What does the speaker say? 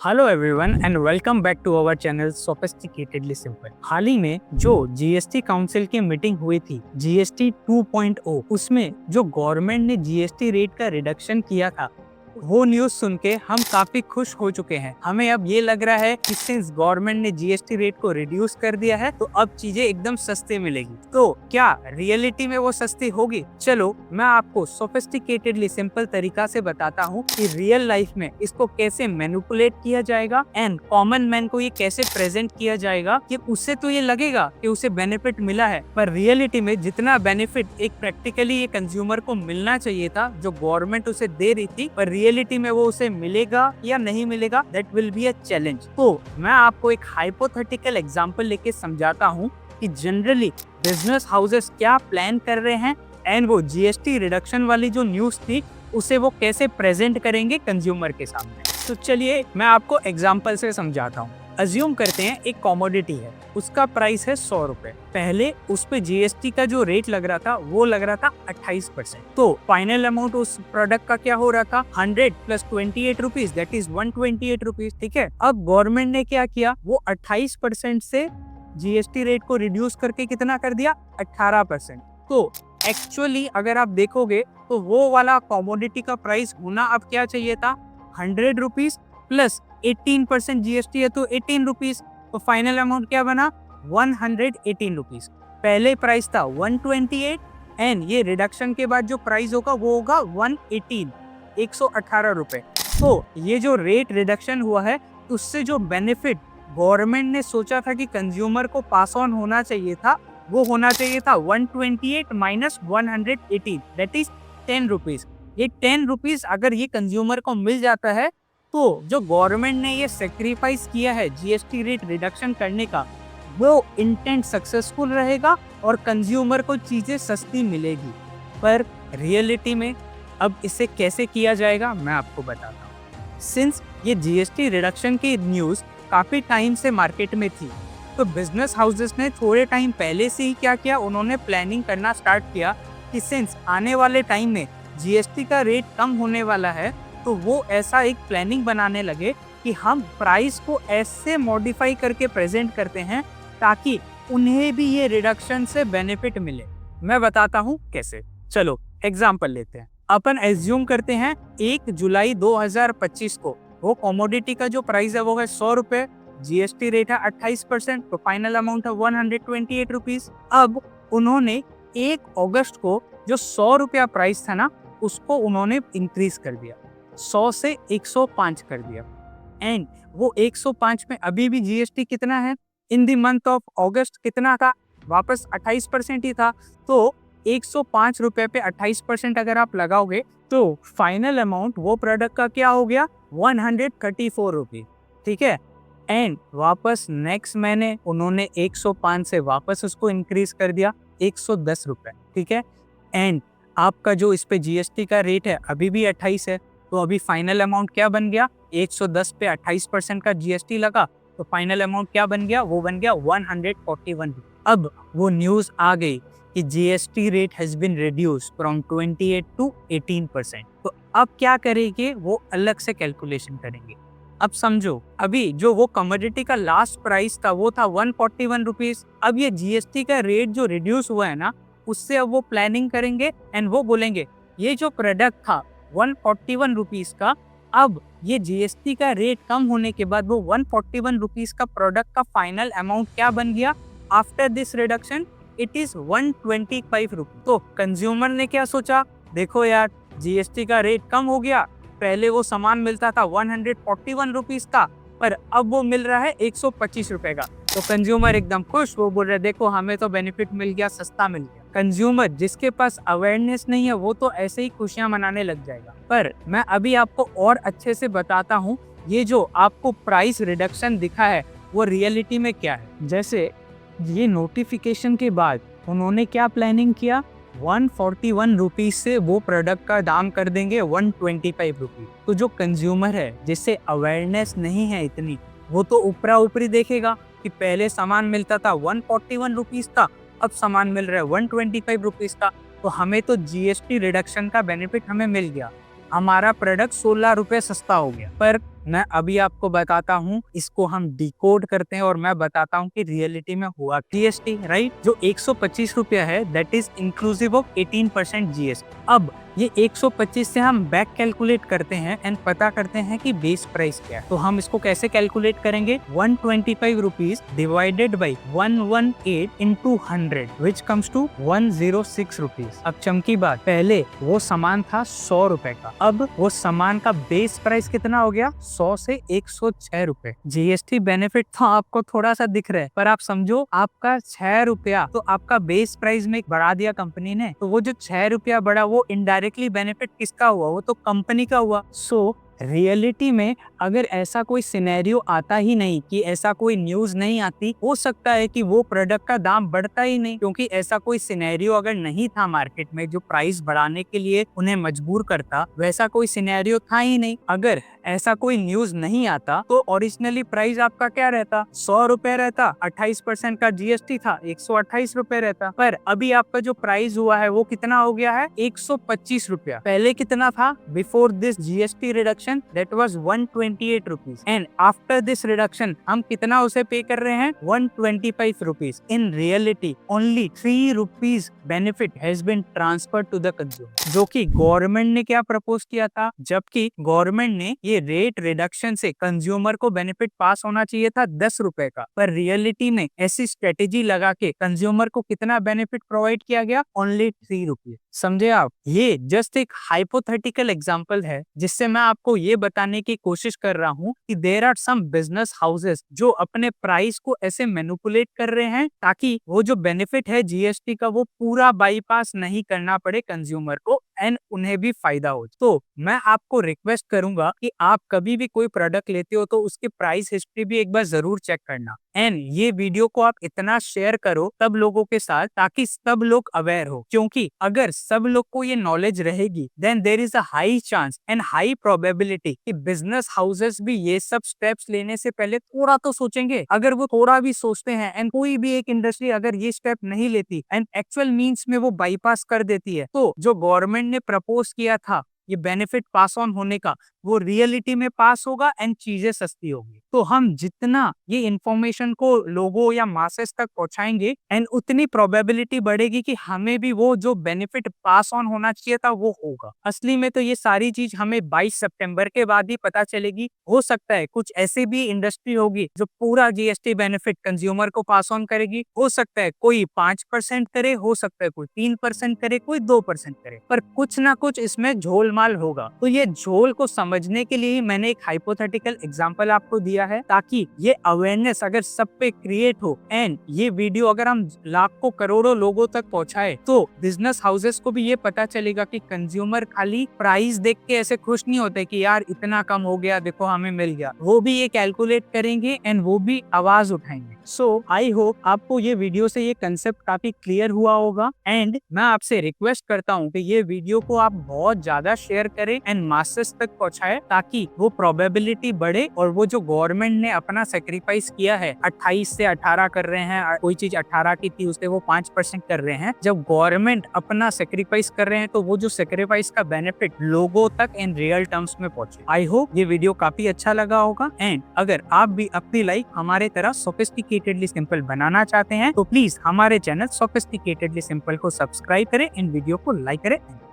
Hello everyone and welcome back to our channel sophisticatedly simple. हाल ही में जो जीएसटी काउंसिल की मीटिंग हुई थी जीएसटी 2.0, उसमें जो गवर्नमेंट ने जीएसटी रेट का रिडक्शन किया था, वो न्यूज सुन के हम काफी खुश हो चुके हैं। हमें अब ये लग रहा है कि सिंस गवर्नमेंट ने जीएसटी रेट को रिड्यूस कर दिया है तो अब चीजें एकदम सस्ती मिलेगी। तो क्या रियलिटी में वो सस्ती होगी? चलो मैं आपको सोफिस्टिकेटेडली सिंपल तरीका से बताता हूँ कि रियल लाइफ में इसको कैसे मैनिपुलेट किया जाएगा एंड कॉमन मैन को ये कैसे प्रेजेंट किया जाएगा कि उससे तो ये लगेगा कि उसे बेनिफिट मिला है, पर रियलिटी में जितना बेनिफिट एक प्रैक्टिकली ये कंज्यूमर को मिलना चाहिए था जो गवर्नमेंट उसे दे रही थी, पर रियलिटी में वो उसे मिलेगा या नहीं मिलेगा, that will be a challenge. तो मैं आपको एक हाइपोथेटिकल एग्जांपल लेके समझाता हूँ कि जनरली बिजनेस हाउसेस क्या प्लान कर रहे हैं एंड वो जीएसटी रिडक्शन वाली जो न्यूज थी उसे वो कैसे प्रेजेंट करेंगे कंज्यूमर के सामने। तो चलिए मैं आपको एग्जांपल से समझाता हूँ। अज्यूम करते हैं एक कमोडिटी है, उसका प्राइस है 100 रुपए। पहले उस पे जीएसटी का जो रेट लग रहा था वो लग रहा था 28%। तो फाइनल अमाउंट उस प्रोडक्ट का क्या हो रहा था 100 plus 28 rupees, that is 128 rupees. ठीक है, अब गवर्नमेंट ने क्या किया, वो 28% से जीएसटी रेट को रिड्यूस करके कितना कर दिया 18%। तो एक्चुअली अगर आप देखोगे तो वो वाला कमोडिटी का प्राइस होना अब क्या चाहिए था 100 रुपीज प्लस 18% जीएसटी है तो 18 रुपीज। तो फाइनल अमाउंट क्या बना 118 रुपीज। पहले प्राइस था 128 एंड ये रिडक्शन के बाद जो प्राइस होगा वो होगा 118 रुपए। तो ये जो रेट रिडक्शन हुआ है उससे जो बेनिफिट गवर्नमेंट ने सोचा था कि कंज्यूमर को पास ऑन होना चाहिए था, वो होना चाहिए था 128 माइनस 118, दैट इज 10 रुपीज। ये 10 रुपीज अगर ये कंज्यूमर को मिल जाता है तो जो गवर्नमेंट ने ये सेक्रीफाइस किया है जीएसटी रेट रिडक्शन करने का, वो इंटेंट सक्सेसफुल रहेगा और कंज्यूमर को चीजें सस्ती मिलेगी। पर रियलिटी में अब इसे कैसे किया जाएगा मैं आपको बताता हूँ। सिंस ये जीएसटी रिडक्शन की न्यूज काफी टाइम से मार्केट में थी, तो बिजनेस हाउसेस ने थोड़े टाइम पहले से ही क्या किया, उन्होंने प्लानिंग करना स्टार्ट किया कि सिंस आने वाले टाइम में जीएसटी का रेट कम होने वाला है तो वो ऐसा एक प्लानिंग बनाने लगे कि हम प्राइस को ऐसे मॉडिफाई करके प्रेजेंट करते हैं ताकि उन्हें भी ये रिडक्शन से बेनिफिट मिले। मैं बताता हूँ कैसे। चलो एग्जांपल लेते हैं। अपन एज्यूम करते हैं 1 जुलाई 2025 को वो कमोडिटी का जो प्राइस है वो है 100 रुपए, जीएसटी रेट है 28%, तो फाइनल अमाउंट है 128 रुपीज। अब उन्होंने 1 अगस्त को जो 100 रुपया प्राइस था ना उसको उन्होंने इंक्रीज कर दिया, 100 से 105 कर दिया। एंड वो 105 में अभी भी जीएसटी कितना है इन द मंथ ऑफ अगस्त, कितना था वापस 28% ही था। तो 105 रुपए पे 28% अगर आप लगाओगे तो फाइनल अमाउंट वो प्रोडक्ट का क्या हो गया 134 रुपये। ठीक है, एंड वापस नेक्स्ट महीने उन्होंने 105 से वापस उसको इंक्रीज कर दिया 110 रुपए। ठीक है, एंड आपका जो इस पे जीएसटी का रेट है अभी भी 28 है, तो अभी फाइनल अमाउंट क्या बन गया 110 पे 28% का जीएसटी लगा तो फाइनल अमाउंट क्या बन गया, वो बन गया 141। अब वो न्यूज आ गई कि GST rate has been reduced from 28 to 18%। तो अब क्या करेंगे, वो अलग से कैलकुलेशन करेंगे। अब समझो अभी जो वो कमोडिटी का लास्ट प्राइस था वो था 141 रुपीज। अब ये जीएसटी का रेट जो रिड्यूस हुआ है ना उससे अब वो प्लानिंग करेंगे एंड वो बोलेंगे ये जो प्रोडक्ट था 141 रुपीज का, अब ये जीएसटी का रेट कम होने के बाद वो 141 रुपीज का प्रोडक्ट का फाइनल अमाउंट क्या बन गया after this reduction, it is 125 rupees. तो कंज्यूमर ने क्या सोचा, देखो यार जीएसटी का रेट कम हो गया, पहले वो सामान मिलता था 141 रुपीज का पर अब वो मिल रहा है 125 रुपए का। तो कंज्यूमर एकदम खुश, वो बोल रहे देखो हमें तो बेनिफिट मिल गया, सस्ता मिल गया। कंज्यूमर जिसके पास अवेयरनेस नहीं है वो तो ऐसे ही खुशियां मनाने लग जाएगा। पर मैं अभी आपको और अच्छे से बताता हूँ ये जो आपको प्राइस रिडक्शन दिखा है वो रियलिटी में क्या है। जैसे ये नोटिफिकेशन के बाद उन्होंने क्या प्लानिंग किया, 141 रुपीज से वो प्रोडक्ट का दाम कर देंगे 125 रुपीज। तो जो कंज्यूमर है जिससे अवेयरनेस नहीं है इतनी, वो तो ऊपरा ऊपरी देखेगा कि पहले सामान मिलता था 141 रुपीज का, अब सामान मिल रहा है 125 रुपीज का, तो हमें तो जीएसटी रिडक्शन का बेनिफिट हमें मिल गया, हमारा प्रोडक्ट 16 रुपए सस्ता हो गया। पर मैं अभी आपको बताता हूँ, इसको हम डिकोड करते हैं और मैं बताता हूँ कि रियलिटी में हुआ जीएसटी, राइट। जो 125 रुपया है that is inclusive of 18% GST. अब ये 125 से हम बैक कैलकुलेट करते हैं एंड पता करते हैं कि बेस प्राइस क्या है। तो हम इसको कैसे कैलकुलेट करेंगे, 125 rupees divided by 118 into 100 which comes to 106 rupees. अब चमकी बात, पहले वो सामान था 100 रुपए का, अब वो सामान का बेस प्राइस कितना हो गया, 100 से 106 रुपए। जीएसटी बेनिफिट तो आपको थोड़ा सा दिख रहा है, पर आप समझो आपका 6 रुपया तो आपका बेस प्राइस में बढ़ा दिया कंपनी ने। तो वो जो 6 रुपया बढ़ा वो इनडायरेक्टली बेनिफिट किसका हुआ, वो तो कंपनी का हुआ। सो रियलिटी में अगर ऐसा कोई सिनेरियो आता ही नहीं, कि ऐसा कोई न्यूज नहीं आती, हो सकता है कि वो प्रोडक्ट का दाम बढ़ता ही नहीं, क्योंकि ऐसा कोई सिनेरियो अगर नहीं था मार्केट में जो प्राइस बढ़ाने के लिए उन्हें मजबूर करता, वैसा कोई सिनेरियो था ही नहीं। अगर ऐसा कोई न्यूज नहीं आता तो ओरिजिनली प्राइस आपका क्या रहता, 100 रुपए रहता, 28% का जीएसटी था, 128 रुपए रहता। पर अभी आपका जो प्राइस हुआ है वो कितना हो गया है, 125 रुपया। पहले कितना था, before this GST reduction that was 128 rupees and after this reduction हम कितना उसे पे कर रहे हैं, 125 rupees। In reality only 3 rupees benefit has been transferred to the consumer, जो कि गवर्नमेंट ने क्या प्रपोज किया था, जबकि गवर्नमेंट ने ये रेट रिडक्शन से कंज्यूमर को बेनिफिट पास होना चाहिए था 10 रुपए का, पर रियलिटी में ऐसी स्ट्रेटेजी लगा के कंज्यूमर को कितना बेनिफिट प्रोवाइड किया गया, ओनली 3 रुपीज। समझे आप, ये जस्ट एक हाइपोथेटिकल एग्जांपल है जिससे मैं आपको ये बताने की कोशिश कर रहा हूँ कि there are some business houses जो अपने प्राइस को ऐसे मैनिपुलेट कर रहे हैं ताकि वो जो बेनिफिट है जीएसटी का वो पूरा बाईपास नहीं करना पड़े कंज्यूमर को एंड उन्हें भी फायदा हो। तो मैं आपको रिक्वेस्ट करूंगा कि आप कभी भी कोई प्रोडक्ट लेते हो तो उसकी प्राइस हिस्ट्री भी एक बार जरूर चेक करना एंड ये वीडियो को आप इतना शेयर करो सब लोगों के साथ ताकि सब लोग अवेयर हो, क्योंकि अगर सब लोग को ये नॉलेज रहेगी then there is a high chance and high probability कि बिजनेस हाउसेस भी ये सब स्टेप्स लेने से पहले थोड़ा तो सोचेंगे। अगर वो थोड़ा भी सोचते हैं एंड कोई भी एक इंडस्ट्री अगर ये स्टेप नहीं लेती एंड एक्चुअल मीन्स में वो बाईपास कर देती है, तो जो गवर्नमेंट ने प्रपोज किया था ये बेनिफिट पास ऑन होने का वो रियलिटी में पास होगा एंड चीजें सस्ती होगी। तो हम जितना ये इंफॉर्मेशन को लोगों या मासेस तक पहुंचाएंगे एंड उतनी प्रोबेबिलिटी बढ़ेगी कि हमें भी वो जो बेनिफिट पास ऑन होना चाहिए था वो होगा। असली में तो ये सारी चीज हमें 22 सितंबर के बाद ही पता चलेगी। हो सकता है कुछ ऐसी भी इंडस्ट्री होगी जो पूरा जीएसटी बेनिफिट कंज्यूमर को पास ऑन करेगी, हो सकता है कोई 5% करे, हो सकता है कोई 3% करे, कोई 2% करे, पर कुछ ना कुछ इसमें झोलमाल होगा। तो ये झोल को समझने के लिए मैंने एक हाइपोथेटिकल एग्जांपल आपको दिया है ताकि ये अवेयरनेस अगर सब पे क्रिएट हो एंड ये वीडियो अगर हम लाखों करोड़ों लोगों तक पहुंचाए तो बिजनेस हाउसेस को भी ये पता चलेगा कि कंज्यूमर खाली प्राइस देख के ऐसे खुश नहीं होते कि यार इतना कम हो गया, देखो हमें मिल गया। वो भी ये कैलकुलेट करेंगे एंड वो भी आवाज उठाएंगे। सो आई होप आपको ये वीडियो से ये कंसेप्ट काफी क्लियर हुआ होगा एंड मैं आपसे रिक्वेस्ट करता हूँ कि ये वीडियो को आप बहुत ज्यादा शेयर करें एंड मासेस तक पहुंचाए ताकि वो प्रोबेबिलिटी बढ़े और वो जो गवर्नमेंट ने अपना सेक्रीफाइस किया है 28 से 18 कर रहे हैं, कोई चीज 18 की थी उसे वो 5% कर रहे हैं। जब गवर्नमेंट अपना सेक्रीफाइस कर रहे हैं तो वो जो सेक्रीफाइस का बेनिफिट लोगों तक इन रियल टर्म्स में पहुंचे। आई होप ये वीडियो काफी अच्छा लगा होगा एंड अगर आप भी अपनी लाइफ हमारे तरह सोफिस्टिकेटेडली सिंपल बनाना चाहते हैं तो प्लीज हमारे चैनल सोफिस्टिकेटेडली सिंपल को सब्सक्राइब करें, इन वीडियो को लाइक करें।